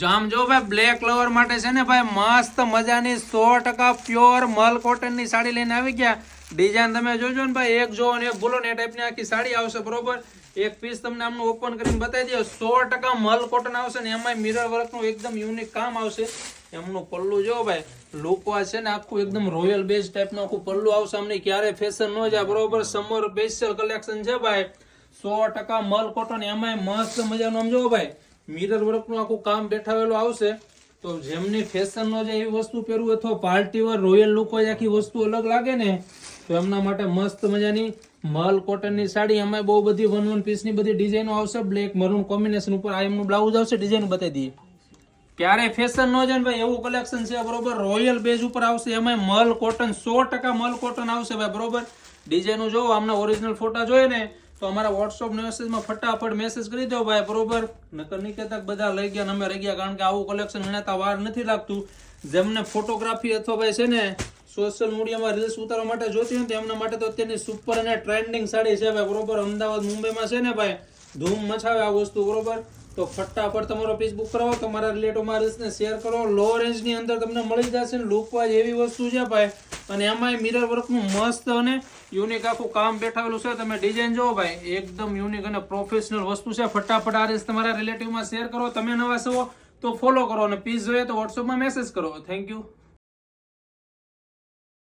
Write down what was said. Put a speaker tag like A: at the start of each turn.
A: જામ જો ભાઈ black lover માટે છે ને ભાઈ મસ્ત મજાની 100% પ્યોર મલ કોટન ની સાડી લઈને આવી ગયા। ડિઝાઇન તમે જોજો ને ભાઈ, એક જો અને એક ભૂલો ને એ ટાઈપની આખી સાડી આવશે બરોબર। એક પીસ તમને આમનું ઓપન કરીને બતાવી દઉં, 100% મલ કોટન આવશે ને એમાં મિરર વર્ક નું એકદમ યુનિક કામ આવશે। એમનું પલ્લું જો ભાઈ લુક વાઇઝ છે ને આખું એકદમ રોયલ બેઝ ટાઈપ નું આખું પલ્લું આવશે, અમને ક્યારે ફેશન ન જાય બરોબર। સમર સ્પેશિયલ કલેક્શન છે ભાઈ, 100% મલ કોટન, એમાં મસ્ત મજાનું આમ જો ભાઈ મિરર વર્ક નું આખું કામ બેઠાવેલું આવશે। તો જેમની ફેશન નો જાય એવી વસ્તુ પહેરવું અથવા પાર્ટી વેર રોયલ લુક હોય આખી વસ્તુ અલગ લાગે ને, તો એમના માટે મસ્ત મજાની મલ કોટન ની સાડી। એમાં બહુ બધી વન પીસ ની બધી ડિઝાઇનો આવશે, બ્લેક મરૂન કોમ્બિનેશન ઉપર આ એમનું બ્લાઉઝ આવશે। ડિઝાઇન બતાવી દઈએ, ક્યારે ફેશન નો જાય ભાઈ એવું કલેક્શન છે બરોબર। રોયલ બેઝ ઉપર આવશે, એમાં મલ કોટન 100% મલ કોટન આવશે ભાઈ બરોબર। ડિઝાઇનો જો આમના ઓરિજિનલ ફોટા જોઈએ ને તો અમારા વોટ્સઅપ મેસેજમાં ફટાફટ મેસેજ કરી દો ભાઈ બરોબર। નકર નહીં કહેતા બધા લઈ ગયા ને અમે રહી ગયા, કારણ કે આવું કલેક્શન ગણાતા વાર નથી લાગતું। જેમને ફોટોગ્રાફી અથવા ભાઈ છે ને સોશિયલ મીડિયામાં રીલ્સ ઉતારવા માટે જોતી હોય તો એમના માટે તો અત્યારની સુપર અને ટ્રેન્ડિંગ સાડી છે ભાઈ બરોબર। અમદાવાદ મુંબઈમાં છે ને ભાઈ ધૂમ મચાવે આ વસ્તુ બરોબર। તો ફટાફટ તમારો પીસ બુક કરાવો, તમારા રિલેટિવમાં રીલ્સને શેર કરો। લો રેન્જ ની અંદર તમને મળી જશે, લુક વાઇઝ એવી વસ્તુ છે ભાઈ, અને એમાં મિરર વર્ક નું મસ્ત અને યુનિક આખું કામ બેઠાવેલું છે। તમે ડિઝાઇન જોવો ભાઈ એકદમ યુનિક અને પ્રોફેશનલ વસ્તુ છે। ફટાફટ આ રીલ્સ તમારા રિલેટિવમાં શેર કરો। તમે નવા છો તો ફોલો કરો, અને પીસ જોઈએ તો વોટ્સઅપમાં મેસેજ કરો। Thank you.